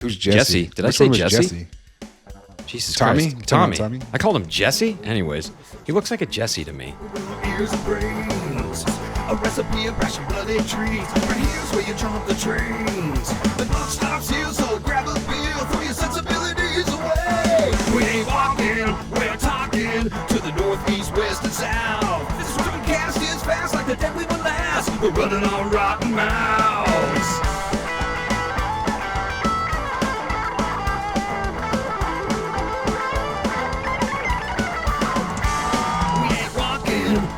Who's Jesse? Did I Which say one was Jesse? Jesus Tommy? Christ. Come on, Tommy. Tommy. I called him Jesse? Anyways, he looks like a Jesse to me. Ears and brains, a recipe of fresh and bloody treats. Right here's where you jump the trains. The clock stops here, so grab a beer, throw your sensibilities away. We ain't walking, we're talking to the north, east, west, and south. This broadcast is fast like the dead we will last. We're running on rotten mouths.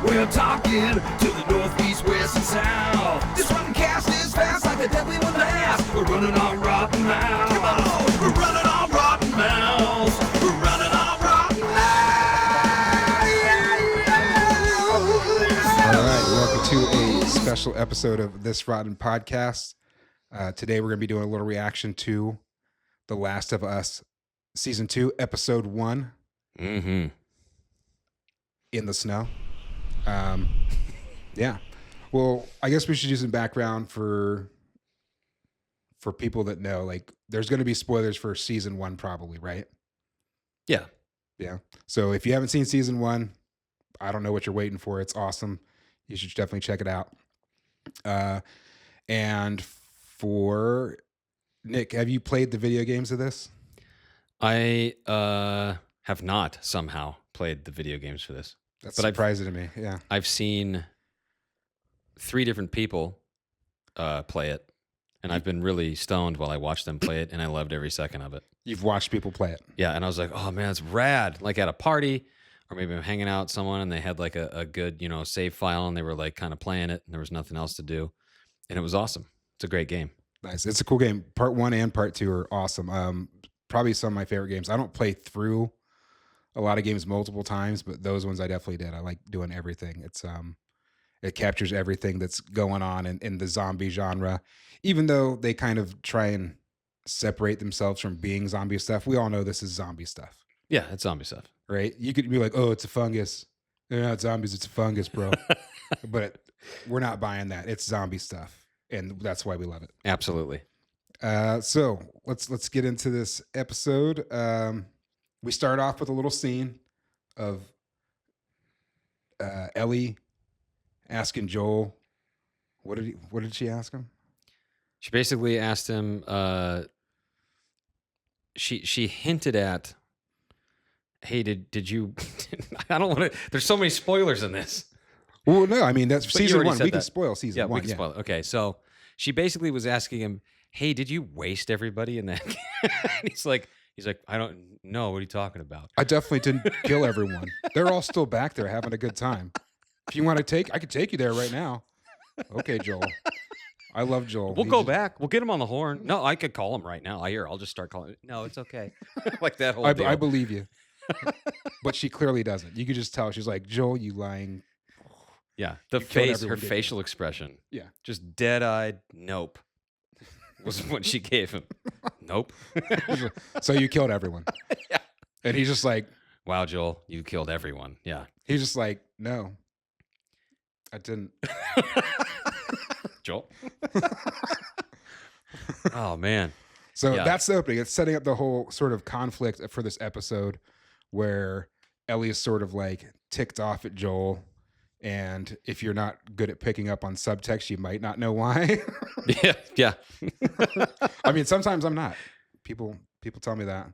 We're talking to the north, east, west, and south. This rotten cast is fast like the dead we will last. We're running on rotten mouths. Come on, we're running on rotten mouths. We're running on rotten mouths. All right, welcome to a special episode of This Rotten Podcast. Today we're going to be doing a little reaction to The Last of Us Season 2, Episode 1, Mm-hmm. In the Snow. Yeah. Well, I guess we should do some background for people that know. Like, there's going to be spoilers for Season 1 probably, right? Yeah. Yeah. So if you haven't seen Season 1, I don't know what you're waiting for. It's awesome. You should definitely check it out. And for Nick, have you played the video games of this? I have not somehow played the video games for this. That's But surprising to me. Yeah. I've seen 3 different people play it, and I've been really stoned while I watched them play it, and I loved every second of it. You've watched people play it. Yeah, and I was like, oh man, it's rad. Like at a party, or maybe I'm hanging out with someone and they had like a good, save file, and they were like kind of playing it, and there was nothing else to do. And it was awesome. It's a great game. Nice. It's a cool game. Part 1 and Part 2 are awesome. Probably some of my favorite games. I don't play through a lot of games multiple times, but those ones I definitely did. I like doing everything. It's it captures everything that's going on in the zombie genre. Even though they kind of try and separate themselves from being zombie stuff, we all know this is zombie stuff, Yeah, it's zombie stuff. right? You could be like, oh, it's a fungus. They're not zombies, it's a fungus, bro. But we're not buying that. It's zombie stuff, and that's why we love it. Absolutely. So let's get into this episode. We start off with a little scene of Ellie asking Joel, what did she ask him? She basically asked him, she hinted at, hey, did you, I don't want to, there's so many spoilers in this. Well, no, I mean, that's But you season already 1. said We can that. spoil season Yeah, 1. we can spoil it. Okay, so she basically was asking him, hey, did you waste everybody in that? And he's like, I don't know. What are you talking about? I definitely didn't kill everyone. They're all still back there having a good time. If you want to I could take you there right now. Okay, Joel. I love Joel. We'll go back. We'll get him on the horn. No, I could call him right now. I'll just start calling. No, it's okay. Like that whole deal. I believe you. But she clearly doesn't. You could just tell. She's like, Joel, you lying. Yeah, the You killed face, her everyone, didn't you? facial expression, Yeah. just dead-eyed. Nope, was what she gave him. Nope. So you killed everyone. Yeah. And he's just like, Wow, Joel, you killed everyone. Yeah, he's just like, no, I didn't. Joel. Oh man. So Yeah. that's the opening. It's setting up the whole sort of conflict for this episode where Ellie is sort of like ticked off at Joel. And if you're not good at picking up on subtext, you might not know why. Yeah. I mean, sometimes I'm not. People tell me that.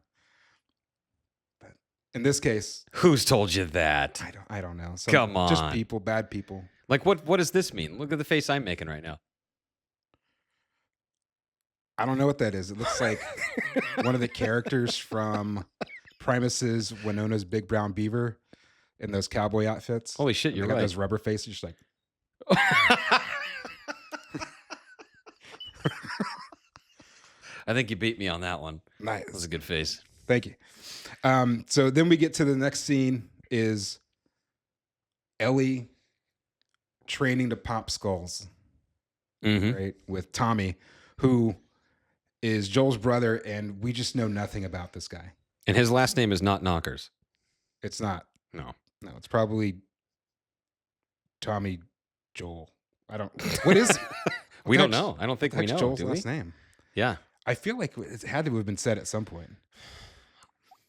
But in this case, Who's told you that? I don't know. Come Just on. people, bad people. Like, what does this mean? Look at the face I'm making right now. I don't know what that is. It looks like one of the characters from Primus's Winona's Big Brown Beaver in those cowboy outfits. Holy shit, And you're they got right. those rubber faces, just like, I think you beat me on that one. nice. That was a good face. Thank you. So then we get to the next scene is Ellie training to pop skulls, Mm-hmm. right? With Tommy, who is Joel's brother, and we just know nothing about this guy. And his last name is not Knockers. It's not. No. No, it's probably Tommy Joel. I don't. What is? We the don't heck's- know. I don't think we That's know. Joel's Do last we? name. Yeah. I feel like it had to have been said at some point.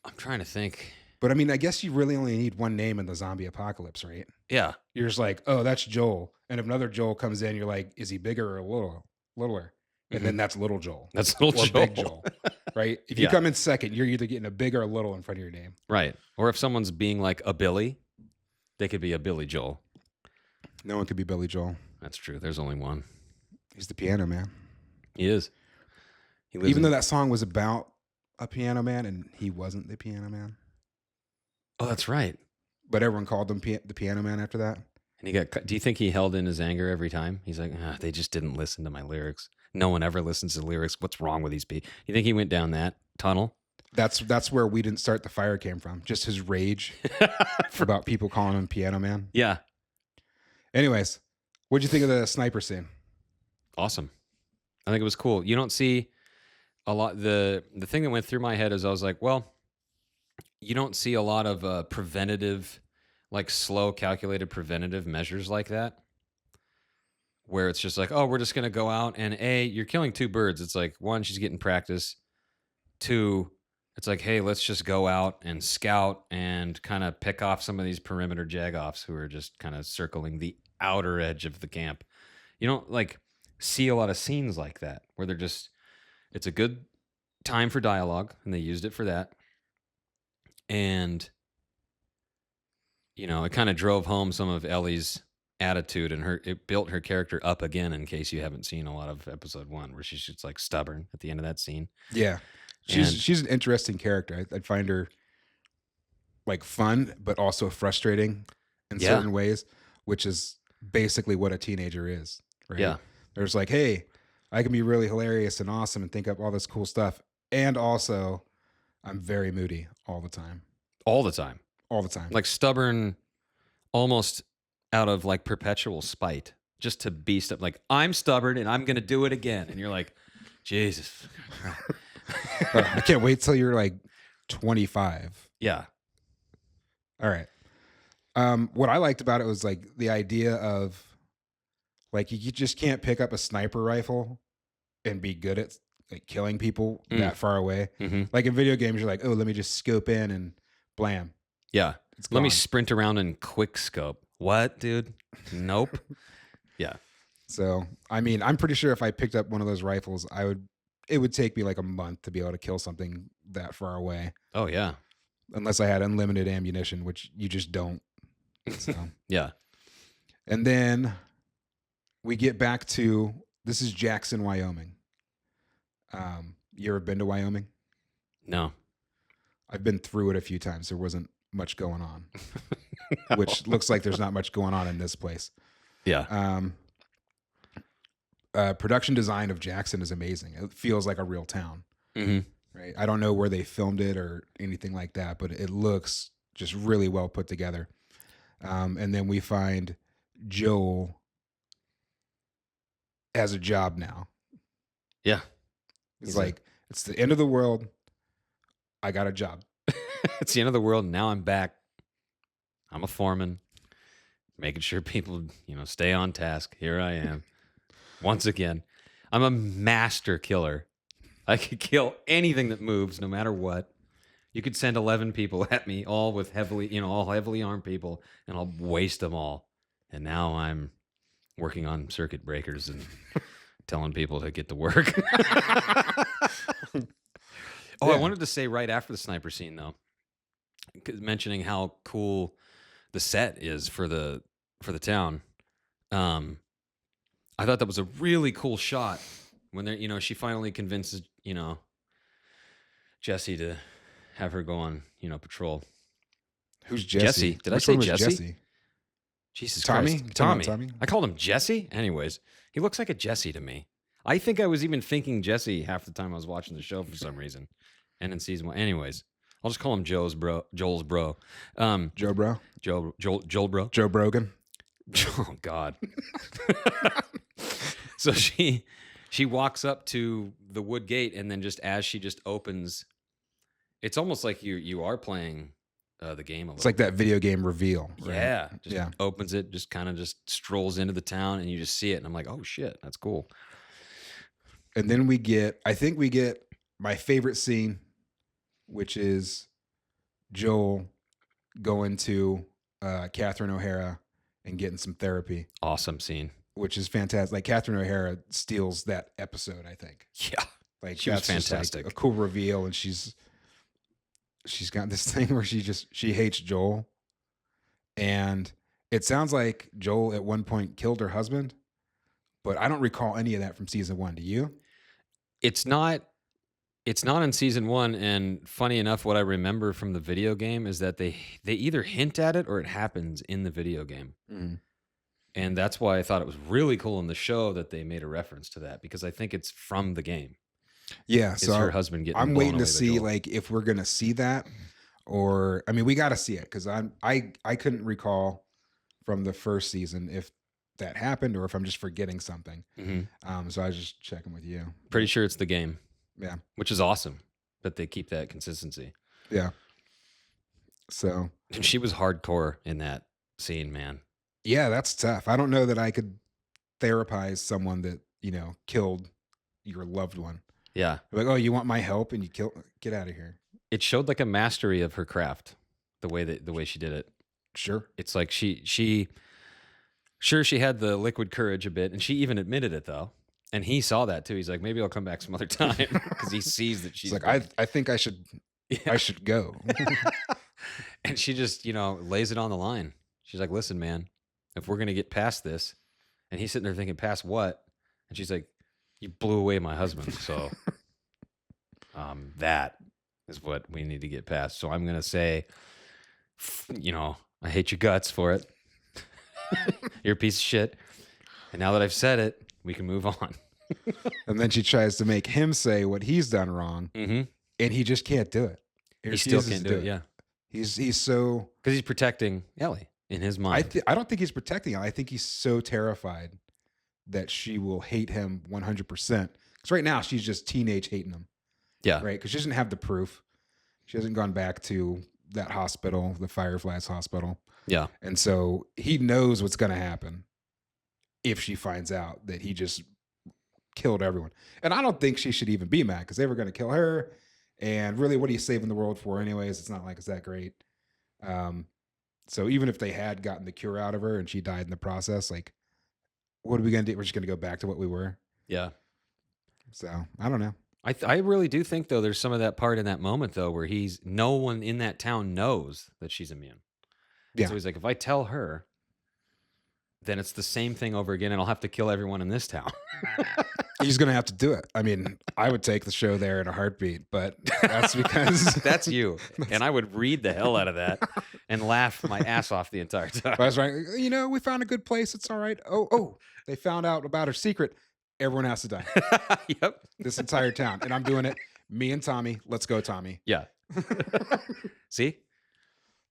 I'm trying to think. But I mean, I guess you really only need one name in the zombie apocalypse, right? Yeah. You're just like, oh, that's Joel. And if another Joel comes in, you're like, is he bigger or littler? And then that's little Joel. That's little or Joel. big Joel. Right? If you Yeah. come in second, you're either getting a big or a little in front of your name. Right. Or if someone's being like a Billy, they could be a Billy Joel. No one could be Billy Joel. That's true. There's only one. He's the piano man. He is. He lives Even in- though that song was about a piano man and he wasn't the piano man. Oh, that's right. But everyone called him the piano man after that. And he got. Do you think he held in his anger every time? He's like, they just didn't listen to my lyrics. No one ever listens to lyrics. What's wrong with these people? You think he went down that tunnel? That's where We Didn't Start the Fire came from. Just his rage about people calling him piano man. Yeah. Anyways, what'd you think of the sniper scene? Awesome. I think it was cool. You don't see a lot. The thing that went through my head is I was like, well, you don't see a lot of preventative, like slow, calculated preventative measures like that, where it's just like, oh, we're just going to go out and you're killing two birds. It's like, one, she's getting practice. Two, it's like, hey, let's just go out and scout and kind of pick off some of these perimeter jagoffs who are just kind of circling the outer edge of the camp. You don't like see a lot of scenes like that where they're just, it's a good time for dialogue and they used it for that. And, you know, it kind of drove home some of Ellie's attitude and it built her character up again, in case you haven't seen a lot of episode 1, where she's just like stubborn at the end of that scene. Yeah. She's an interesting character. I'd find her like fun, but also frustrating in certain ways, which is basically what a teenager is, right? Yeah. There's like, hey, I can be really hilarious and awesome and think up all this cool stuff. And also, I'm very moody all the time. All the time. All the time. Like stubborn, almost out of like perpetual spite, just to be like, I'm stubborn and I'm going to do it again. And you're like, Jesus. I can't wait till you're like 25. Yeah. All right. What I liked about it was like the idea of like, you just can't pick up a sniper rifle and be good at like killing people that far away. Mm-hmm. Like in video games, you're like, oh, let me just scope in and blam. Yeah. It's Let me gone. sprint around and quick scope. What, dude? Nope. Yeah. So, I mean, I'm pretty sure if I picked up one of those rifles, it would take me like a month to be able to kill something that far away. Oh, yeah. Unless I had unlimited ammunition, which you just don't. So, Yeah. and then we get back to, this is Jackson, Wyoming. You ever been to Wyoming? No. I've been through it a few times. There wasn't much going on, which looks like there's not much going on in this place. Yeah. Production design of Jackson is amazing. It feels like a real town, Mm-hmm. right? I don't know where they filmed it or anything like that, but it looks just really well put together. And then we find Joel has a job now. Yeah. It's like, it's the end of the world. I got a job. It's the end of the world. Now I'm back. I'm a foreman, making sure people, stay on task. Here I am. Once again, I'm a master killer. I could kill anything that moves, no matter what. You could send 11 people at me, all with all heavily armed people, and I'll waste them all. And now I'm working on circuit breakers and telling people to get to work. I wanted to say right after the sniper scene, though, mentioning how cool the set is for the town. I thought that was a really cool shot when they're, she finally convinces, Jesse to have her go on, patrol. Who's Jesse? Did Which I say one was Jesse? Jesus Tommy? Christ. You talking about Tommy. Tommy? I called him Jesse? Anyways, he looks like a Jesse to me. I think I was even thinking Jesse half the time I was watching the show for some reason. And in season 1. Anyways, I'll just call him Joel's bro. Joe bro? Joel bro. Joe Brogan? Oh, God. So she walks up to the wood gate, and then just as she just opens, it's almost like you are playing the game a little. It's like that video game reveal. Right? Yeah. Just Yeah. opens it, just kind of just strolls into the town, and you just see it. And I'm like, oh, shit, that's cool. And then I think we get my favorite scene, which is Joel going to Catherine O'Hara and getting some therapy, Awesome scene. which is fantastic. Like Catherine O'Hara steals that episode, I think. Yeah. Like She was that's just, like, fantastic. a cool reveal, and she's got this thing where she hates Joel, and it sounds like Joel at one point killed her husband, but I don't recall any of that from season 1. Do you? It's not in season 1, and funny enough, what I remember from the video game is that they either hint at it or it happens in the video game. And that's why I thought it was really cool in the show that they made a reference to that, because I think it's from the game. Yeah, It's so her husband getting I'm blown waiting away to by see Joel. like if we're gonna see that, or I mean, we got to see it because I couldn't recall from the first season if that happened or if I'm just forgetting something. So I was just checking with you. Pretty sure it's the game. Yeah, Which is awesome that they keep that consistency. yeah. So And she was hardcore in that scene, man. yeah, that's tough. I don't know that I could therapize someone that killed your loved one. Yeah. Like, oh, you want my help, and get out of here. It showed like a mastery of her craft, the way she did it. Sure. It's like she had the liquid courage a bit, and she even admitted it though. And he saw that too. He's like, maybe I'll come back some other time, because he sees that she's It's like I think I should Yeah. I should go. And she just, lays it on the line. She's like, listen, man, if we're going to get past this, and he's sitting there thinking, past what? And she's like, you blew away my husband. So that is what we need to get past. So I'm going to say, I hate your guts for it. You're a piece of shit. And now that I've said it, we can move on. And then she tries to make him say what he's done wrong, Mm-hmm. and he just can't do it. He still can't do it. Yeah. He's so Because he's protecting Ellie in his mind. I don't think he's protecting her. I think he's so terrified that she will hate him 100%. Because right now she's just teenage hating him, Yeah. right? Because she doesn't have the proof. She hasn't gone back to that hospital, the Fireflies hospital. Yeah. And so he knows what's going to happen if she finds out that he just killed everyone. And I don't think she should even be mad because they were going to kill her. And really, what are you saving the world for anyways? It's not like it's that great. So even if they had gotten the cure out of her and she died in the process, like, what are we going to do? We're just going to go back to what we were. Yeah. So I don't know. I really do think, though, there's some of that part in that moment, though, where no one in that town knows that she's immune. Yeah. So he's like, if I tell her, then it's the same thing over again, and I'll have to kill everyone in this town. He's going to have to do it. I mean, I would take the show there in a heartbeat, but that's because That's you. And I would read the hell out of that and laugh my ass off the entire time. I was like, we found a good place. It's all right. Oh, they found out about her secret. Everyone has to die. Yep. This entire town. And I'm doing it. Me and Tommy. Let's go, Tommy. Yeah. See?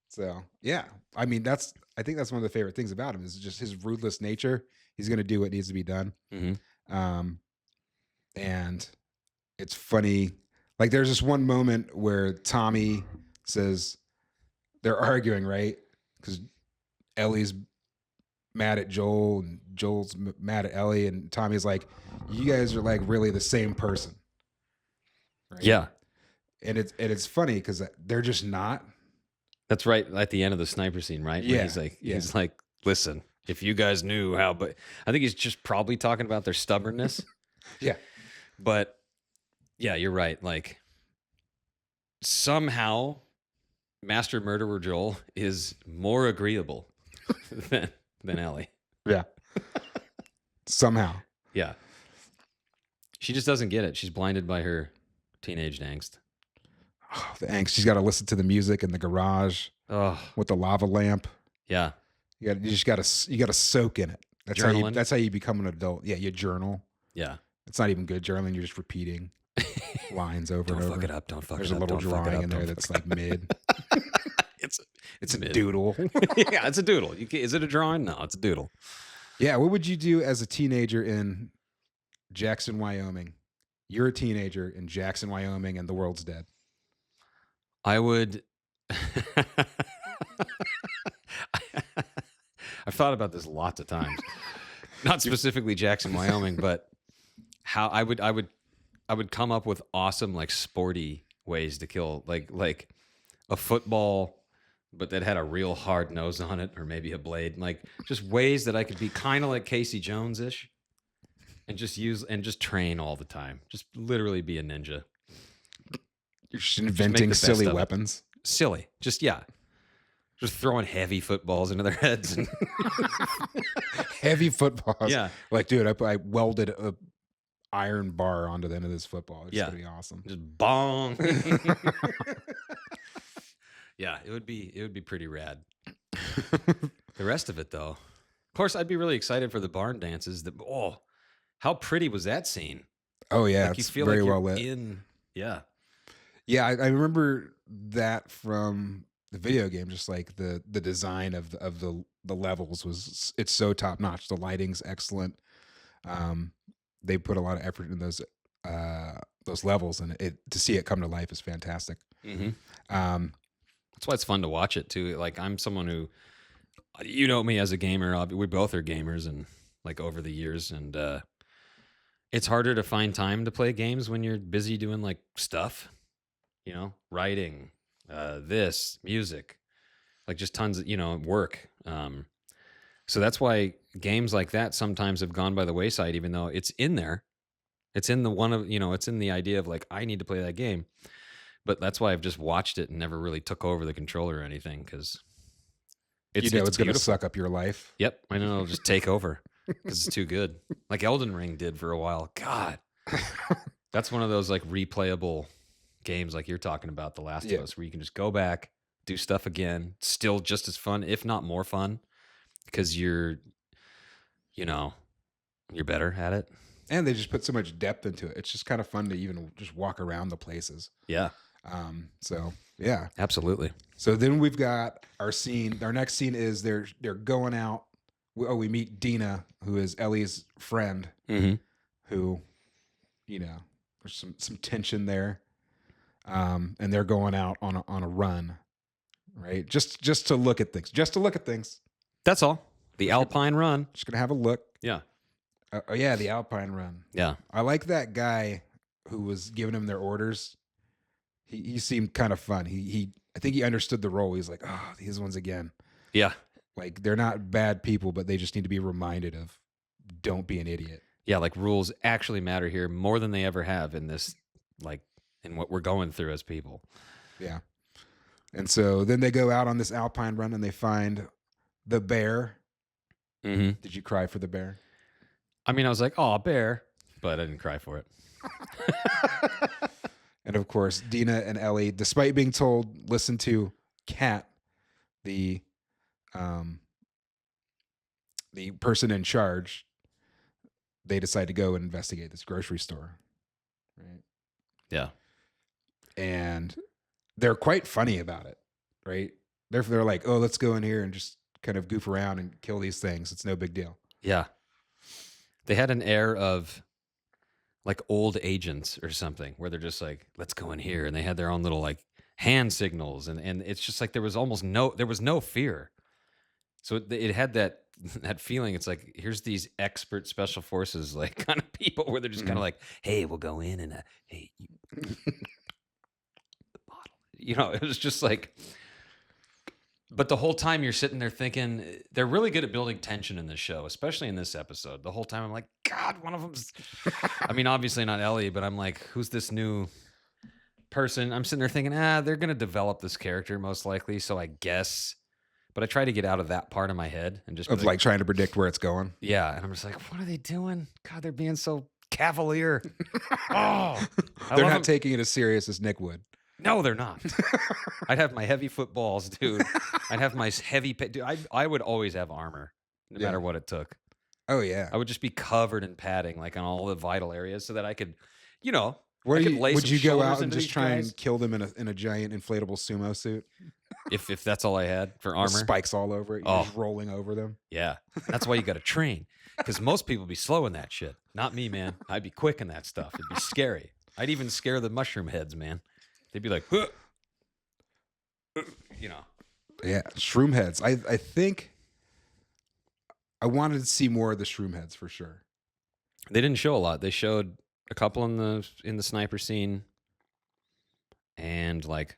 So, yeah. I mean, I think that's one of the favorite things about him is just his ruthless nature. He's going to do what needs to be done. Mm-hmm. And it's funny. Like, there's this one moment where Tommy says they're arguing, right? Because Ellie's mad at Joel and Joel's mad at Ellie, and Tommy's like, you guys are like really the same person. Right? Yeah. And it's funny because they're just not. That's right at the end of the sniper scene, right? When Yeah, he's like, listen, if you guys knew how, but I think he's just probably talking about their stubbornness. Yeah. But yeah, you're right. Like, somehow Master Murderer Joel is more agreeable than Ellie. Yeah. Somehow. Yeah. She just doesn't get it. She's blinded by her teenage angst. Oh, the angst. She's got to listen to the music in the garage Oh, with the lava lamp. yeah. You got to soak in it. Journaling. That's how you become an adult. Yeah, you journal. Yeah. It's not even good journaling. You're just repeating lines over Don't and over. fuck it up. Don't fuck There's it a up. little Don't fuck it drawing up. in there Don't that's fuck like mid. It's a mid. doodle. Yeah, it's a doodle. Is it a drawing? No, it's a doodle. Yeah. What would you do as a teenager in Jackson, Wyoming? You're a teenager in Jackson, Wyoming, and the world's dead. I would. I've thought about this lots of times. Not specifically Jackson, Wyoming, but how I would I would come up with awesome, like sporty ways to kill, like a football, but that had a real hard nose on it, or maybe a blade. Like just ways that I could be kind of like Casey Jones ish, and just train all the time. Just literally be a ninja. You're just make inventing the best silly of it. weapons. Silly, just throwing heavy footballs into their heads. And Heavy footballs. Yeah. Like, dude, I welded a iron bar onto the end of this football. It's gonna be awesome. just bong. Yeah, it would be pretty rad. The rest of it, though, of course, I'd be really excited for the barn dances. How pretty was that scene? Oh yeah, Like you it's feel very like well you're lit. yeah. Yeah, I remember that from the video game. Just like the design of the levels it's so top notch. The lighting's excellent. They put a lot of effort in those levels, and to see it come to life is fantastic. Mm-hmm. Um, That's why it's fun to watch it too. Like I'm someone who, you know me as a gamer. We both are gamers, and like over the years, and it's harder to find time to play games when you're busy doing like stuff, writing, this, music, like just tons of work. So that's why games like that sometimes have gone by the wayside, even though it's in there. It's in it's in the idea of like, I need to play that game. But that's why I've just watched it and never really took over the controller or anything, because it's going to beautiful. suck up your life. Yep, I know. It'll just take over because it's too good. Like Elden Ring did for a while. God, that's one of those like replayable games like you're talking about, The Last of Us, where you can just go back, do stuff again, still just as fun, if not more fun, because you're better at it. And they just put so much depth into it. It's just kind of fun to even just walk around the places. Yeah. So yeah, Absolutely. So then we've got our scene. Our next scene is they're going out. We meet Dina, who is Ellie's friend, Mm-hmm. who, there's some tension there. And they're going out on a run, right? Just to look at things. That's all. The Alpine Run. Just gonna have a look. Yeah. Oh yeah, the Alpine Run. Yeah. I like that guy who was giving him their orders. He seemed kind of fun. I think he understood the role. He's like, oh, these ones again. Yeah. Like they're not bad people, but they just need to be reminded of, don't be an idiot. Yeah, like rules actually matter here more than they ever have in this, like in what we're going through as people. Yeah. And so then they go out on this Alpine Run and they find the bear. Mm-hmm. Did you cry for the bear? I mean, I was like, oh, bear, but I didn't cry for it. And of course, Dina and Ellie, despite being told, listen to Kat, the person in charge, they decide to go and investigate this grocery store. Right. Yeah. And they're quite funny about it, right? They're like, oh, let's go in here and just kind of goof around and kill these things. It's no big deal. Yeah. They had an air of like old agents or something, where they're just like, let's go in here. And they had their own little like hand signals. And it's just like there was no fear. So it had that feeling. It's like, here's these expert special forces, like kind of people where they're just kind of like, hey, we'll go in and hey, the bottle. It was just like, but the whole time you're sitting there thinking, they're really good at building tension in this show, especially in this episode. The whole time I'm like, God, one of them's, I mean, obviously not Ellie, but I'm like, who's this new person? I'm sitting there thinking, they're going to develop this character most likely. So I guess, but I try to get out of that part of my head and just be Of like trying to predict where it's going. yeah. And I'm just like, what are they doing? God, they're being so cavalier. Oh, They're not taking it as serious as Nick would. No, they're not. I'd have my heavy footballs, dude. I'd have my heavy... Dude, I would always have armor, no matter what it took. Oh, yeah. I would just be covered in padding, like on all the vital areas, so that I could, I could lay would some you go shoulders out and into just these try guys. and kill them in a giant inflatable sumo suit? If that's all I had for armor? With spikes all over it. You're just rolling over them. Yeah. That's why you got to train. Because most people be slow in that shit. Not me, man. I'd be quick in that stuff. It'd be scary. I'd even scare the mushroom heads, man. They'd be like, huh. Yeah, shroom heads. I think I wanted to see more of the shroom heads for sure. They didn't show a lot. They showed a couple in the sniper scene, and like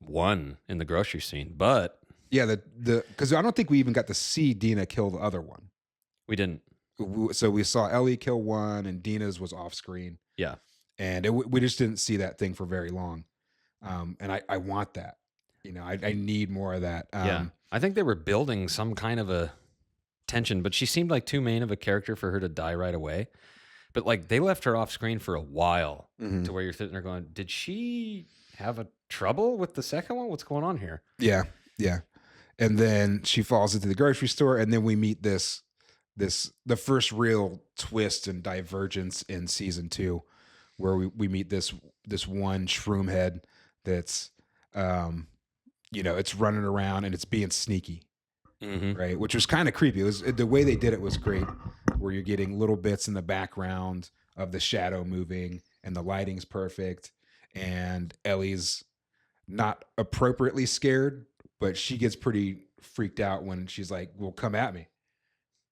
one in the grocery scene, but Yeah, the because I don't think we even got to see Dina kill the other one. we didn't. So we saw Ellie kill one, and Dina's was off screen, Yeah. and we just didn't see that thing for very long. And I want that. You know, I need more of that. Yeah. I think they were building some kind of a tension, but she seemed like too main of a character for her to die right away. But like they left her off screen for a while to where you're sitting there going, did she have a trouble with the second one? What's going on here? Yeah, yeah. And then she falls into the grocery store, and then we meet the first real twist and divergence in season 2, where we meet this one shroom head that's it's running around and it's being sneaky, right? Which was kind of creepy. It was the way they did it was great, where you're getting little bits in the background of the shadow moving, and the lighting's perfect, and Ellie's not appropriately scared, but she gets pretty freaked out when she's like, well, come at me.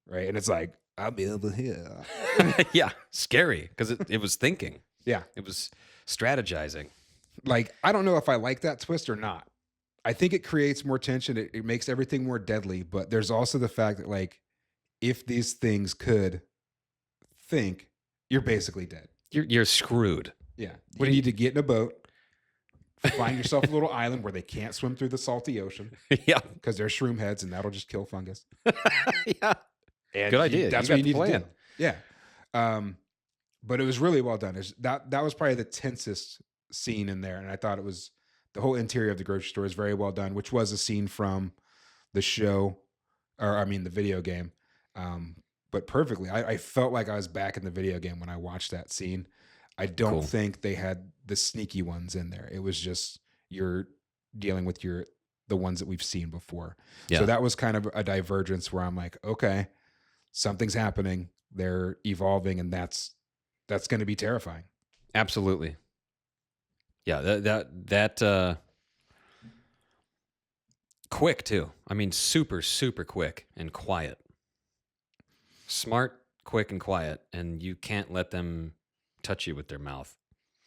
Right. And it's like, I'll be over here. Yeah. Scary because it was thinking. Yeah. It was strategizing. Like, I don't know if I like that twist or not. I think it creates more tension. It makes everything more deadly. But there's also the fact that, like, if these things could think, you're basically dead. You're screwed. Yeah. You need to get in a boat, find yourself a little island where they can't swim through the salty ocean. Yeah. Because they're shroom heads, and that'll just kill fungus. Yeah. And good idea. That's what you need to do. Yeah. But it was really well done. That was probably the tensest scene in there. And I thought the whole interior of the grocery store is very well done, which was a scene from the show, the video game. But perfectly. I felt like I was back in the video game when I watched that scene. I don't think they had the sneaky ones in there. It was just you're dealing with the ones that we've seen before. Yeah. So that was kind of a divergence where I'm like, okay, something's happening. They're evolving, and that's going to be terrifying. Absolutely. Yeah, that quick too. I mean, super, super quick and quiet. Smart, quick, and quiet, and you can't let them touch you with their mouth.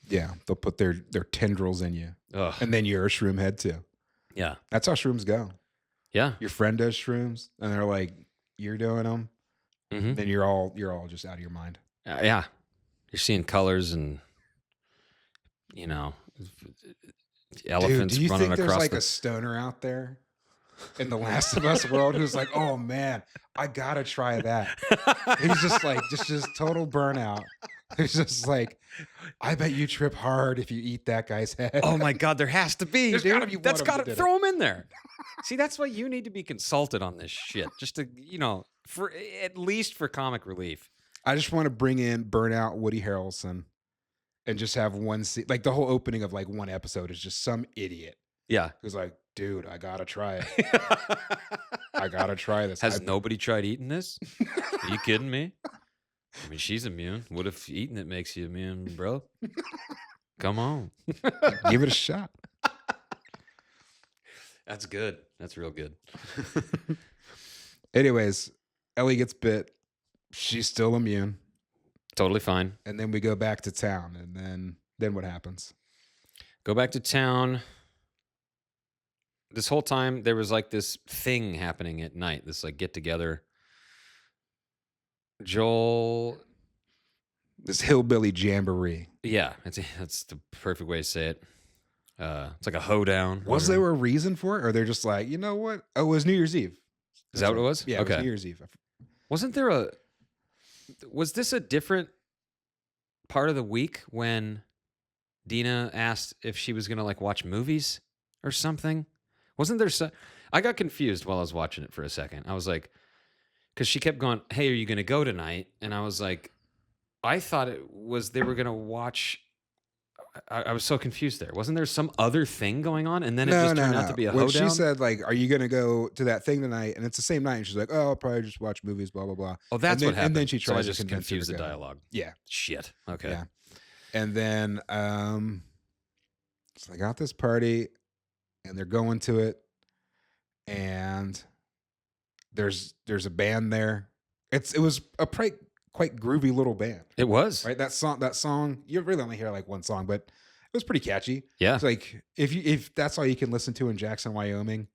Yeah, they'll put their tendrils in you. Ugh. And then you're a shroom head too. Yeah. That's how shrooms go. Yeah. Your friend does shrooms, and they're like, you're doing them. Mm-hmm. Then you're all just out of your mind. Yeah. You're seeing colors and, elephants Dude, do you running think there's across like a stoner out there in the Last of Us world who's like, oh man, I gotta try that. He's just like, just total burnout. He's just like, I bet you trip hard if you eat that guy's head. Oh my God, there has to be, There's dude. gotta be one That's of them got that to did throw him in there. See, that's why you need to be consulted on this shit, just to, for at least for comic relief. I just want to bring in burnout Woody Harrelson and just have one scene, like the whole opening of like one episode is just some idiot Yeah. who's like, dude, I gotta try it. I gotta try this. Has nobody tried eating this? Are you kidding me? I mean, she's immune. What if eating it makes you immune, bro? Come on. Give it a shot. That's good. That's real good. Anyways, Ellie gets bit. She's still immune. Totally fine. And then we go back to town. And then what happens? Go back to town. This whole time, there was like this thing happening at night, this like get together. Joel. This hillbilly jamboree. Yeah, that's the perfect way to say it. It's like a hoedown. Was there a reason for it? Or they're just like, you know what? Oh, it was New Year's Eve. Is that what it was? Yeah, okay. It was New Year's Eve. Wasn't there was this a different part of the week when Dina asked if she was going to like watch movies or something? Wasn't there I got confused while I was watching it for a second. I was like, because she kept going, hey, are you going to go tonight? And I was like, I thought it was they were going to watch. I was so confused there. Wasn't there some other thing going on? And then it just turned out to be a hoedown? She said, like, are you going to go to that thing tonight? And it's the same night. And she's like, oh, I'll probably just watch movies, blah, blah, blah. Oh, that's what happened. And then she tries so I just to convince her confused to the go. dialogue. Yeah. Shit. Okay. Yeah. And then so they got this party and they're going to it. And there's a band there. It was a quite groovy little band, It was. right? That song, you really only hear like one song, but it was pretty catchy. Yeah. It's like if that's all you can listen to in Jackson, Wyoming,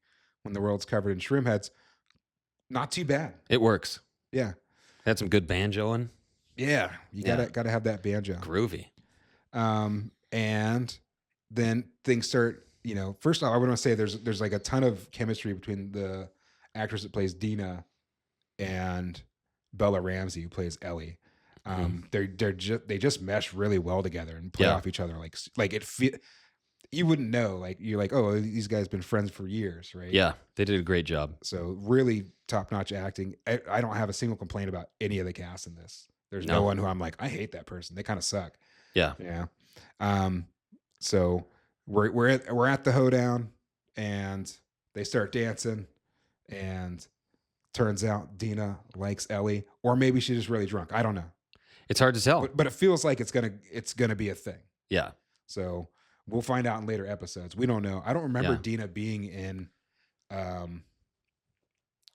when the world's covered in shroom heads, not too bad. It works. Yeah, Had some good banjoing. yeah. You Yeah. gotta have that banjo. Groovy. And then things start. First off, I want to say there's like a ton of chemistry between the actress that plays Dina and Bella Ramsey, who plays Ellie. They just mesh really well together and play Yeah. off each other. You wouldn't know. Like you're like, oh, these guys been friends for years, right? Yeah. They did a great job. So really top notch acting. I don't have a single complaint about any of the cast in this. There's no No. one who I'm like, I hate that person. They kind of suck. Yeah. Yeah. So we're at the hoedown, and they start dancing, and turns out Dina likes Ellie, or maybe she's just really drunk. I don't know, It's hard to tell. but it feels like it's gonna be a thing. Yeah. So we'll find out in later episodes. We don't know. I don't remember Yeah. Dina being in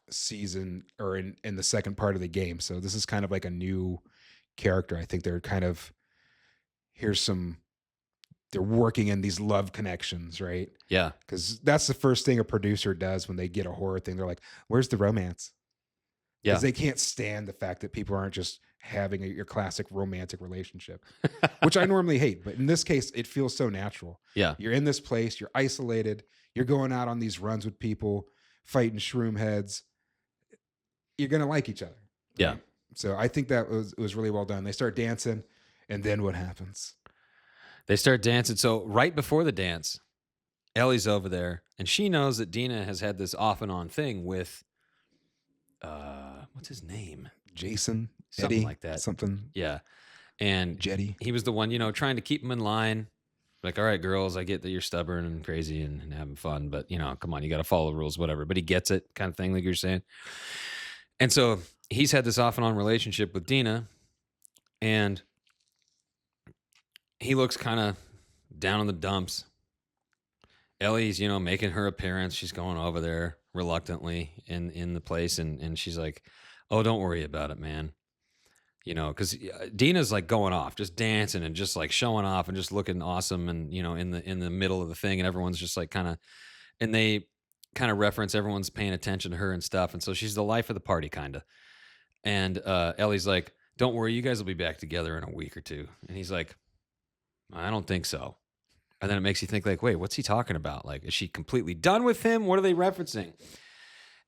season or in the second part of the game. So this is kind of like a new character. I think they're kind of they're working in these love connections, right? Yeah. Because that's the first thing a producer does when they get a horror thing. They're like, where's the romance? Yeah. Because they can't stand the fact that people aren't just having your classic romantic relationship, which I normally hate. But in this case, it feels so natural. Yeah. You're in this place, you're isolated, you're going out on these runs with people, fighting shroom heads. You're going to like each other. Yeah. right? So I think that was really well done. They start dancing, and then what happens? They start dancing. So right before the dance, Ellie's over there, and she knows that Dina has had this off and on thing with, what's his name? Jason, Something Eddie, like that. something, Yeah. And Jetty. he was the one, trying to keep him in line. Like, all right, girls, I get that you're stubborn and crazy and having fun, but, come on, you got to follow the rules, whatever. But he gets it, kind of thing, like you're saying. And so he's had this off and on relationship with Dina, and he looks kind of down in the dumps. Ellie's, making her appearance. She's going over there reluctantly in the place, and she's like, "Oh, don't worry about it, man." Because Dina's like going off, just dancing and just like showing off and just looking awesome, and in the middle of the thing, and everyone's just like and they kind of reference everyone's paying attention to her and stuff, and so she's the life of the party, kind of. And Ellie's like, "Don't worry, you guys will be back together in a week or two," and he's like, "I don't think so." And then it makes you think like, wait, what's he talking about? Like, is she completely done with him? What are they referencing?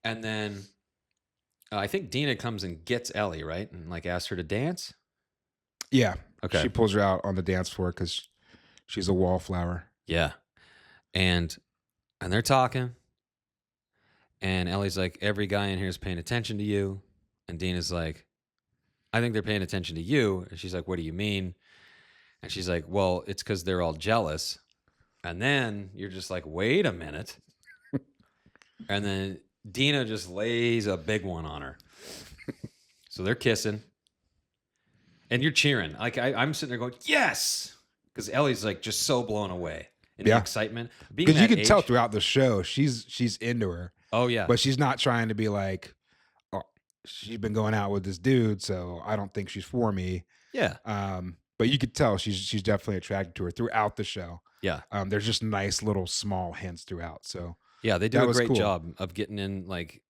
And then I think Dina comes and gets Ellie, right? And like asks her to dance. Yeah. Okay. She pulls her out on the dance floor because she's a wallflower. Yeah. And they're talking. And Ellie's like, every guy in here is paying attention to you. And Dina's like, I think they're paying attention to you. And she's like, what do you mean? And she's like, well, it's because they're all jealous. And then you're just like, wait a minute. And then Dina just lays a big one on her. So they're kissing. And you're cheering. Like I'm sitting there going, yes! Because Ellie's like just so blown away in the excitement. Because you can tell throughout the show, she's into her. Oh, yeah. But she's not trying to be like, oh, she's been going out with this dude, so I don't think she's for me. Yeah. But you could tell she's definitely attracted to her throughout the show. Yeah. There's just nice little small hints throughoght. So yeah, they do that a was great cool. job of getting in, like,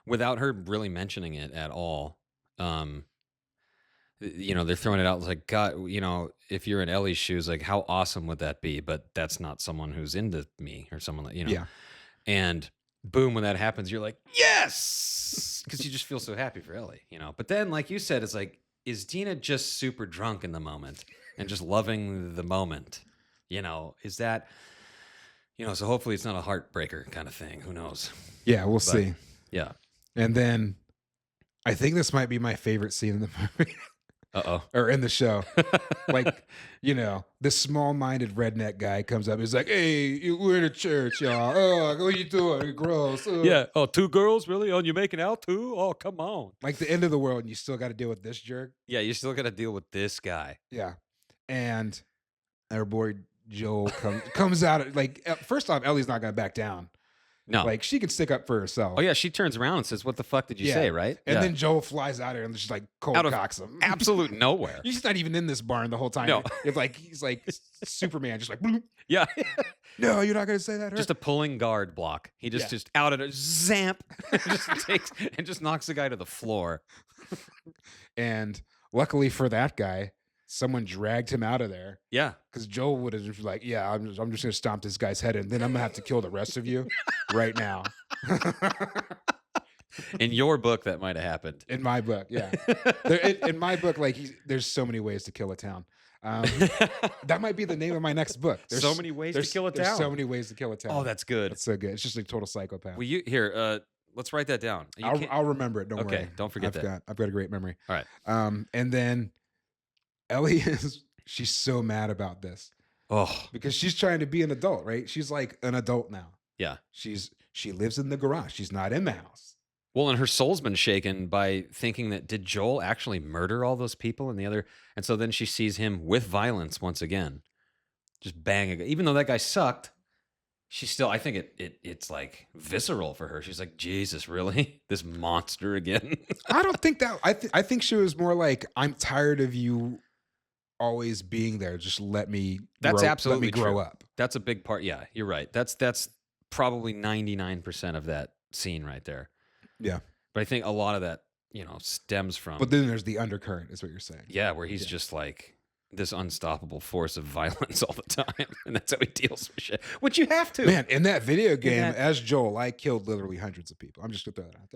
without her really mentioning it at all. They're throwing it out like, God, if you're in Ellie's shoes, like, how awesome would that be? But that's not someone who's into me or someone that, Yeah. And boom, when that happens, you're like, yes, because you just feel so happy for Ellie, But then, like you said, it's like, is Dina just super drunk in the moment and just loving the moment? Is that, so hopefully it's not a heartbreaker kind of thing. Who knows? Yeah, we'll see. Yeah. And then I think this might be my favorite scene in the movie. Uh-oh. Or in the show. Like, this small-minded redneck guy comes up. He's like, hey, we're in a church, y'all. Oh, what are you doing? Gross. Yeah. Oh, two girls? Really? Oh, you're making out too? Oh, come on. Like the end of the world, and you still got to deal with this jerk. Yeah, you still got to deal with this guy. Yeah. And our boy Joel comes out. Like, first off, Ellie's not going to back down. No. Like she can stick up for herself. Oh yeah, she turns around and says, "What the fuck did you say?" Right? And Yeah. then Joel flies out there and just like cold Out of cocks him. absolute nowhere. He's not even in this barn the whole time. No. If like he's like Superman, just like bloop. Yeah. No, you're not gonna say that. Just a pulling guard block. He just out at a zamp, and just knocks the guy to the floor. And luckily for that guy, someone dragged him out of there. Yeah. Because Joel would have just like, yeah, I'm just gonna stomp this guy's head in, then I'm gonna have to kill the rest of you right now. In your book, that might have happened. In my book, yeah. In my book, like there's so many ways to kill a town. That might be the name of my next book. There's so many ways to kill a town. There's so many ways to kill a town. Oh, that's good. That's so good. It's just a total psychopath. Well, let's write that down. I'll remember it. Don't worry. Okay, don't forget that. I've got a great memory. All right. And then Ellie she's so mad about this. Oh, Because she's trying to be an adult, right? She's like an adult now. yeah. She lives in the garage. She's not in the house. Well, and her soul's been shaken by thinking that did Joel actually murder all those people and and so then she sees him with violence once again, just bang. Even though that guy sucked, she still, I think it's like visceral for her. She's like, Jesus, really? This monster again? I don't think that. I think she was more like, I'm tired of you always being there. Just let me. Absolutely let me grow true. up. That's a big part. Yeah, you're right. That's probably 99% of that scene right there. Yeah. But I think a lot of that, stems from. But then there's the undercurrent, is what you're saying. Yeah, where he's just like this unstoppable force of violence all the time, and that's how he deals with shit. Which you have to, Man, in that video game, as Joel, I killed literally hundreds of people. I'm just gonna throw that out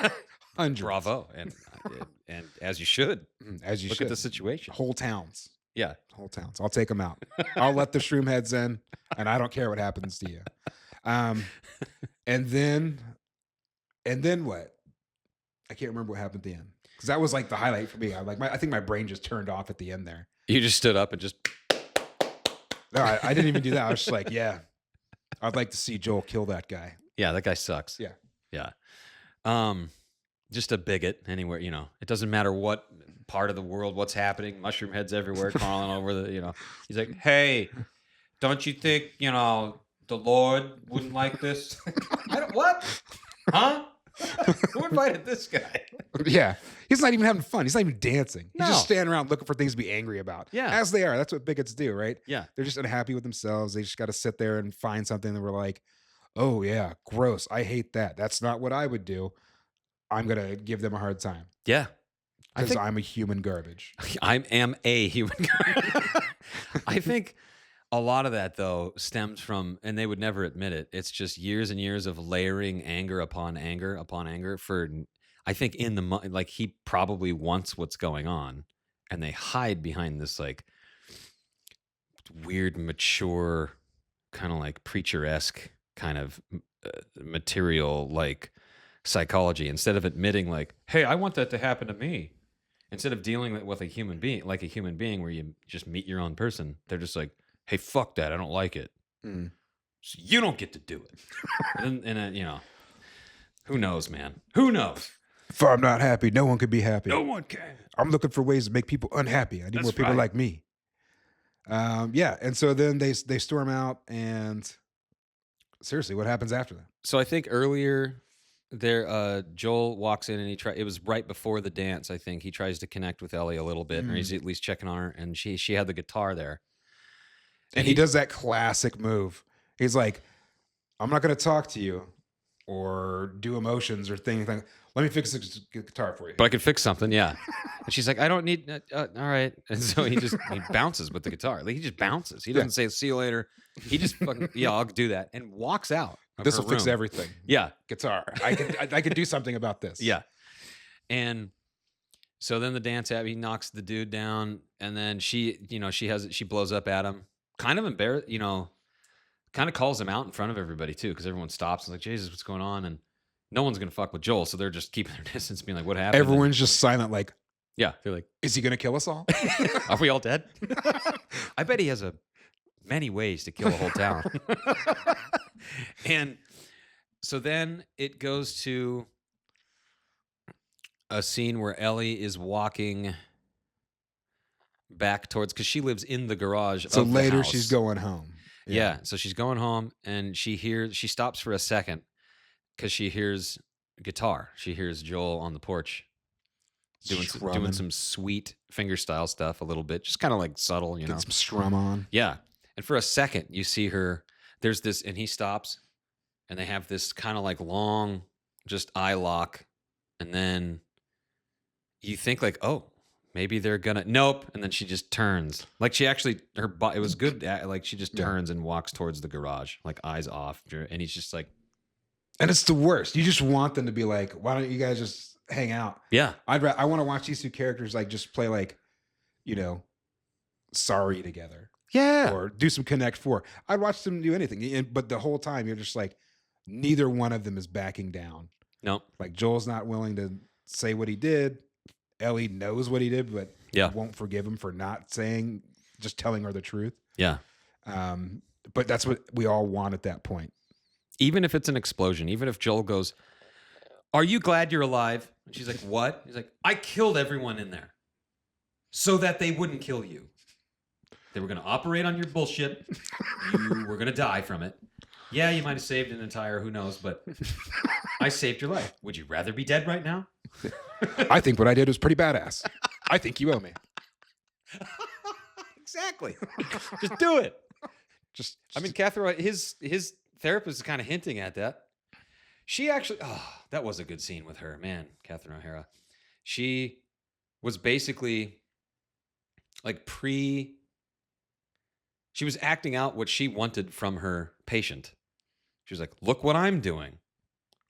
there. Hundreds. Bravo, and as you should. As you Look should. at the situation. Whole towns. Yeah, Whole towns. I'll take them out. I'll let the shroom heads in, and I don't care what happens to you. And then what? I can't remember what happened at the end because that was like the highlight for me. I think my brain just turned off at the end there. you just stood up and just. No, I didn't even do that. I was just like, yeah, I'd like to see Joel kill that guy. Yeah, that guy sucks. Yeah. Yeah. Just a bigot anywhere. It doesn't matter what part of the world, what's happening. Mushroom heads everywhere, crawling over the. He's like, hey, don't you think the Lord wouldn't like this? What? Huh? Who invited this guy? Yeah. He's not even having fun. He's not even dancing. He's No. just standing around looking for things to be angry about. Yeah. As they are. That's what bigots do, right? Yeah. They're just unhappy with themselves. They just got to sit there and find something that we're like, oh, yeah, gross. I hate that. That's not what I would do. I'm going to give them a hard time Yeah. because I'm a human garbage. I am a human. I think a lot of that though stems from, and they would never admit it. It's just years and years of layering anger upon anger upon anger. I think like he probably wants what's going on, and they hide behind this like weird, mature, kind of like preacher-esque kind of material, like psychology. Instead of admitting like, hey, I want that to happen to me. Instead of dealing with a human being, like a human being where you just meet your own person, they're just like, hey, fuck that. I don't like it. Mm. So you don't get to do it. Who knows, man? Who knows? If I'm not happy, no one could be happy. No one can. I'm looking for ways to make people unhappy. I need That's more people right. like me. Yeah. And so then they storm out, and seriously, what happens after that? So I think earlier there, Joel walks in and it was right before the dance. I think he tries to connect with Ellie a little bit, or he's at least checking on her, and she had the guitar there. And he does that classic move. He's like, I'm not going to talk to you or do emotions or things like, let me fix the guitar for you. But I could fix something, yeah. And she's like, I don't need, all right. And so he bounces with the guitar. Like he just bounces. He doesn't say, see you later. He just fucking, yeah, I'll do that. And walks out. This will fix everything. Yeah. Guitar. I could do something about this. Yeah. And so then the dance he knocks the dude down, and then she blows up at him. Kind of embarrassed, kind of calls him out in front of everybody too, because everyone stops and is like, Jesus, what's going on? And no one's gonna fuck with Joel, so they're just keeping their distance, being like, what happened? Everyone's just silent, like, yeah, they're like, is he gonna kill us all? are we all dead? I bet he has many ways to kill a whole town. And so then it goes to a scene where Ellie is walking back towards, because she lives in the garage. So of the later house. she's going home. Yeah. So she's going home and she stops for a second because she hears guitar. She hears Joel on the porch doing Strumming. some sweet fingerstyle stuff a little bit, just kind of like subtle, you know. Get some strum on. Yeah. And for a second, you see her. There's this, and he stops, and they have this kind of like long, just eye lock, and then you think like, oh, maybe they're gonna. Nope. And then she just turns, like she actually it was good. Like she just Yeah. turns and walks towards the garage, like eyes off, and he's just like, And it's the worst. You just want them to be like, why don't you guys just hang out? yeah, I want to watch these two characters like just play like, you know, sorry together. yeah, Or do some Connect Four. I'd watch them do anything. But the whole time you're just like, neither one of them is backing down. no, Like Joel's not willing to say what he did. Ellie knows what he did, but yeah, won't forgive him for not just telling her the truth. yeah. But that's what we all want at that point. Even if it's an explosion, even if Joel goes, "Are you glad you're alive?" And she's like, "What?" He's like, "I killed everyone in there so that they wouldn't kill you. They were going to operate on your bullshit. You were going to die from it. Yeah, you might have saved an entire who knows, but I saved your life. Would you rather be dead right now?" I think what I did was pretty badass. I think you owe me. Exactly. Just do it. Just I mean, Catherine, his therapist is kind of hinting at that. She actually, that was a good scene with her, man. Catherine O'Hara. She was basically like she was acting out what she wanted from her patient. She was like, "Look what I'm doing.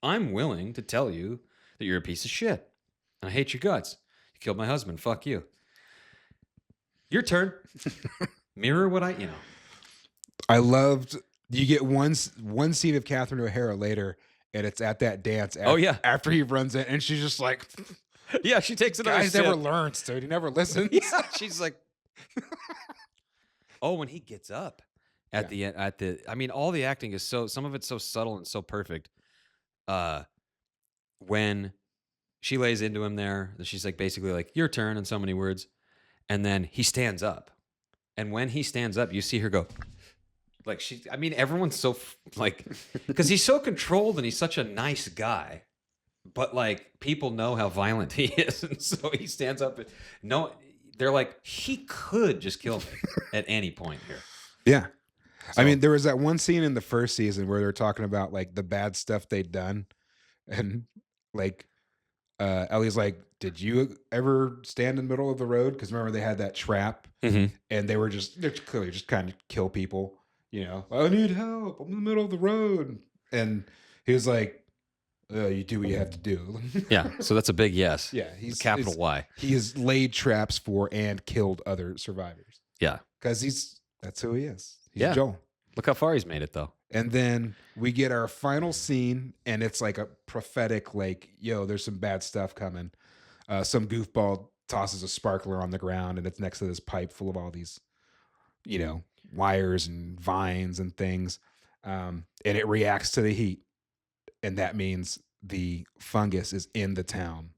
I'm willing to tell you that you're a piece of shit. And I hate your guts. You killed my husband. Fuck you. Your turn. Mirror what I. I loved. You get one scene of Catherine O'Hara later, and it's at that dance. Oh, yeah. After he runs in, and she's just like, Yeah, she takes another "Guys sip. never learns, dude. He never listens." Yeah, she's like, oh, when he gets up at the end, I mean, all the acting is some of it's so subtle and so perfect. When she lays into him there, she's like basically like, "Your turn," in so many words, and then he stands up, and when he stands up, you see her go. Like I mean, everyone's so like, because he's so controlled and he's such a nice guy, but like people know how violent he is, and so he stands up. No, they're like, he could just kill me at any point here. Yeah. So, I mean, there was that one scene in the first season where they're talking about like the bad stuff they'd done, and like Ellie's like, "Did you ever stand in the middle of the road?" Because remember they had that trap, and they're clearly just kind of kill people. You know, "I need help. I'm in the middle of the road," and he was like, "You do what you have to do." yeah, so that's a big yes. Yeah, he's capital Y. He has laid traps for and killed other survivors. Yeah, because that's who he is. He's Yeah. Joel. look how far he's made it though. And then we get our final scene, and it's like a prophetic, like, "Yo, there's some bad stuff coming." Some goofball tosses a sparkler on the ground, and it's next to this pipe full of all these, wires and vines and things. And it reacts to the heat. And that means the fungus is in the town.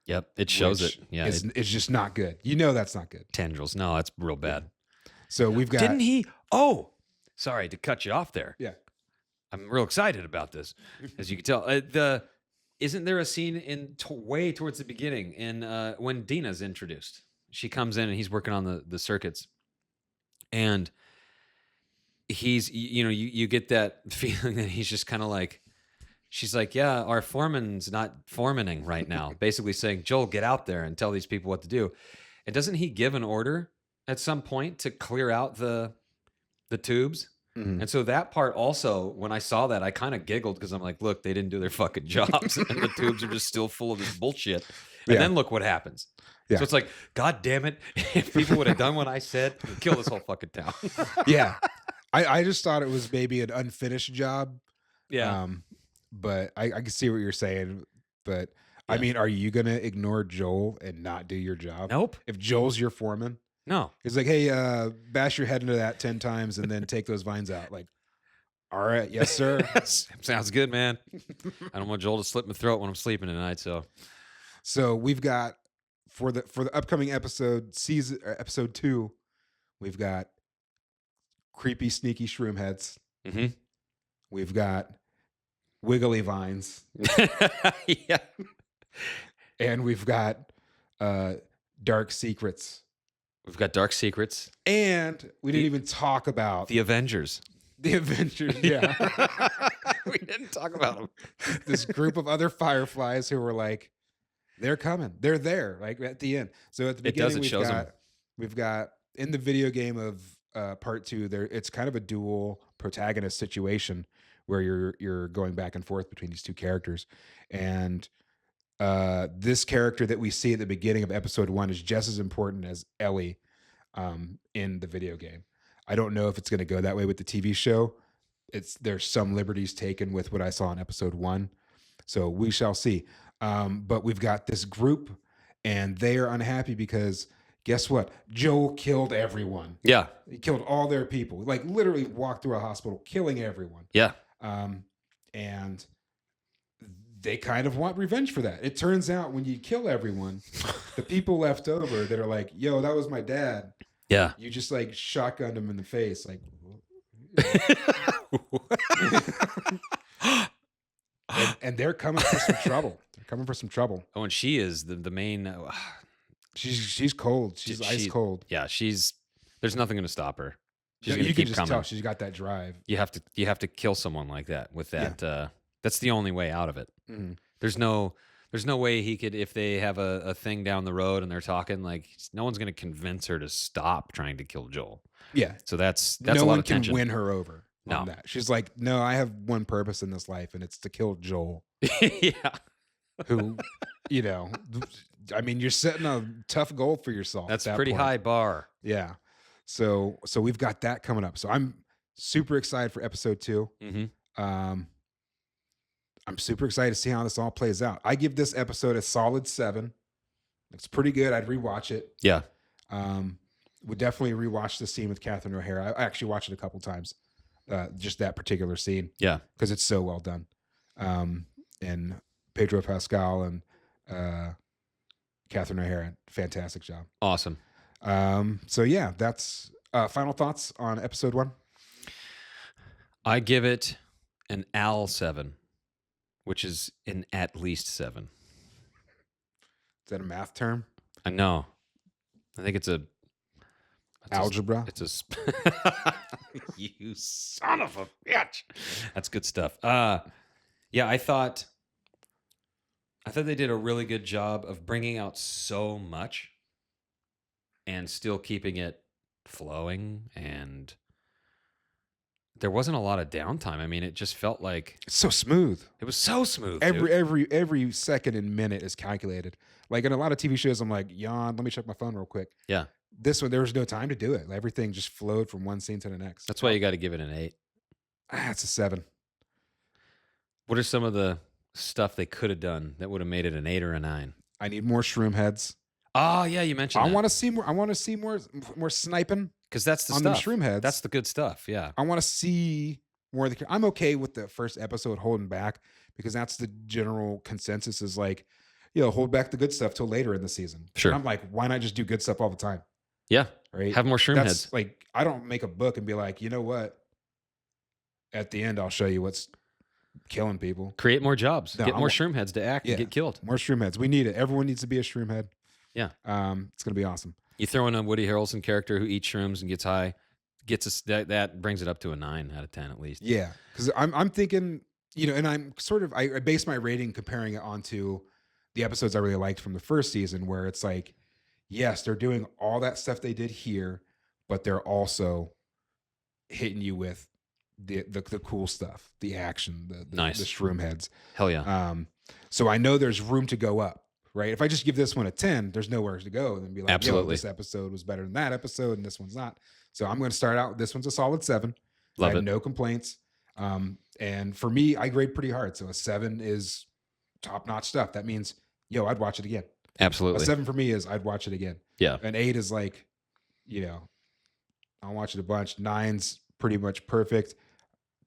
Yep, it shows which it. Yeah, it's just not good. You know that's not good. tendrils. No, that's real bad. So we've got... Didn't he? Oh, sorry to cut you off there. Yeah. I'm real excited about this, as you can tell. Isn't there a scene way towards the beginning when Dina's introduced? She comes in and he's working on the circuits, and he's you get that feeling that he's just kind of like, she's like, "Yeah, our foreman's not foremaning right now," basically saying, "Joel, get out there and tell these people what to do." And doesn't he give an order at some point to clear out the tubes? Mhm. And so that part also, when I saw that, I kind of giggled because I'm like, look, they didn't do their fucking jobs and the tubes are just still full of this bullshit. And Yeah. then look what happens. Yeah. So it's like, God damn it. If people would have done what I said, kill this whole fucking town. Yeah. I just thought it was maybe an unfinished job. Yeah. But I can see what you're saying. But I Yeah. mean, are you going to ignore Joel and not do your job? Nope. If Joel's your foreman, No. he's like, "Hey, bash your head into that 10 times and then take those vines out." Like, "All right, yes, sir." Sounds good, man. I don't want Joel to slip my throat when I'm sleeping tonight. So we've got for the upcoming episode 2, we've got creepy, sneaky shroom heads. Mm-hmm. We've got wiggly vines, Yeah. and we've got dark secrets. We've got Dark Secrets. And we didn't even talk about The Avengers. the Avengers. Yeah. We didn't talk about them. This group of other Fireflies who were like, they're coming. They're there, like at the end. So at the It does, beginning, it shows 'em. we've got in the video game of part 2, there it's kind of a dual protagonist situation where you're going back and forth between these two characters. And this character that we see at the beginning of episode 1 is just as important as Ellie in the video game. I don't know if it's going to go that way with the TV show. There's some liberties taken with what I saw in episode 1, so we shall see. But we've got this group, and they are unhappy because guess what? Joel killed everyone. Yeah. He killed all their people. Like literally walked through a hospital, killing everyone. Yeah. And they kind of want revenge for that. It turns out when you kill everyone, the people left over that are like, yo, that was my dad. Yeah. You just like shotgunned him in the face. Like, and they're coming for some trouble. They're coming for some trouble. Oh, and she is the main. She's cold. She's ice cold. Yeah, there's nothing going to stop her. She's You going to can keep just coming. tell she's got that drive. You have to kill someone like that with that. That's the only way out of it. Mm-hmm. There's no way he could, if they have a thing down the road and they're talking, like no one's going to convince her to stop trying to kill Joel. Yeah. So that's no a lot one of can tension. win her over No. on that. She's like, no, I have one purpose in this life, and it's to kill Joel. Yeah. Who, I mean, you're setting a tough goal for yourself. That's at a that pretty point. high bar. Yeah. So we've got that coming up. So I'm super excited for episode 2. Mm-hmm. I'm super excited to see how this all plays out. I give this episode a solid 7. It's pretty good. I'd rewatch it. Yeah. Would definitely rewatch the scene with Catherine O'Hara. I actually watched it a couple times. Just that particular scene. Yeah. Because it's so well done. And Pedro Pascal and Catherine O'Hara, fantastic job. Awesome. So yeah, that's final thoughts on episode 1. I give it an AL 7, which is an at least 7. Is that a math term? I know. I think it's Algebra? You son of a bitch. That's good stuff. Yeah, I thought they did a really good job of bringing out so much and still keeping it flowing, and there wasn't a lot of downtime. I mean, it just felt like It's so smooth. it was so smooth. dude. Every second and minute is calculated. Like in a lot of TV shows, I'm like, yawn, let me check my phone real quick. Yeah. This one, there was no time to do it. Everything just flowed from one scene to the next. That's why you got to give it an 8. It's a 7. What are some of the stuff they could have done that would have made it an 8 or a 9? I need more shroom heads. Oh, yeah, you mentioned I that. want to see more. I want to see more sniping Because that's the on stuff. the shroom heads. That's the good stuff. Yeah. I want to see more of the. I'm okay with the first episode holding back because that's the general consensus is like, hold back the good stuff till later in the season. Sure. And I'm like, why not just do good stuff all the time? Yeah. Right. Have more shroom That's heads. like, I don't make a book and be like, you know what? At the end, I'll show you what's killing people. Create more jobs. No, Get I more want- shroom heads to act and get killed. More shroom heads. We need it. Everyone needs to be a shroom head. Yeah. It's gonna be awesome. You throw in a Woody Harrelson character who eats shrooms and gets high, gets us that brings it up to a 9 out of 10 at least. Yeah, because I'm thinking, and I'm sort of I base my rating comparing it onto the episodes I really liked from the first season, where it's like, yes, they're doing all that stuff they did here, but they're also hitting you with the cool stuff, the action, the Nice. the shroom heads. Hell yeah. So I know there's room to go up, right? If I just give this one a 10, there's nowhere to go and be like, Absolutely. this episode was better than that episode and this one's not. So I'm going to start out. This one's a solid 7. Love I have it. no complaints. And for me, I grade pretty hard. So a 7 is top-notch stuff. That means, I'd watch it again. Absolutely. A 7 for me is I'd watch it again. Yeah. An 8 is like, I'll watch it a bunch. 9's pretty much perfect.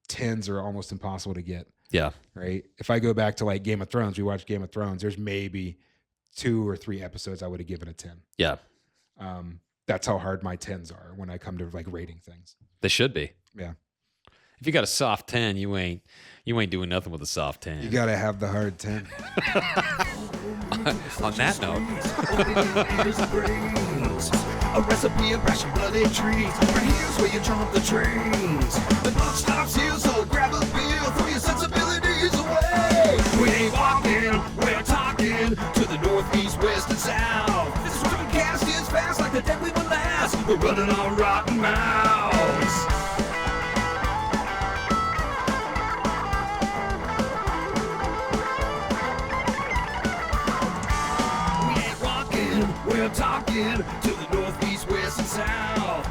10s are almost impossible to get. Yeah. Right. If I go back to like Game of Thrones, we watched Game of Thrones. There's maybe 2 or 3 episodes I would have given a 10. Yeah. That's how hard my 10s are when I come to like rating things. They should be. Yeah. If you got a soft 10, you ain't doing nothing with a soft 10. You got to have the hard 10. On that note, a recipe of passion bloody trees. Right here's where you jump the trains. The clock stops here, so grab a beer, throw your sensibilities away. We ain't walking, we're talking to the north, east, west, and south. This cast is fast like the dead we will last. We're running on rotten mouths. We ain't walking, we're talking to the north, east, west, and south.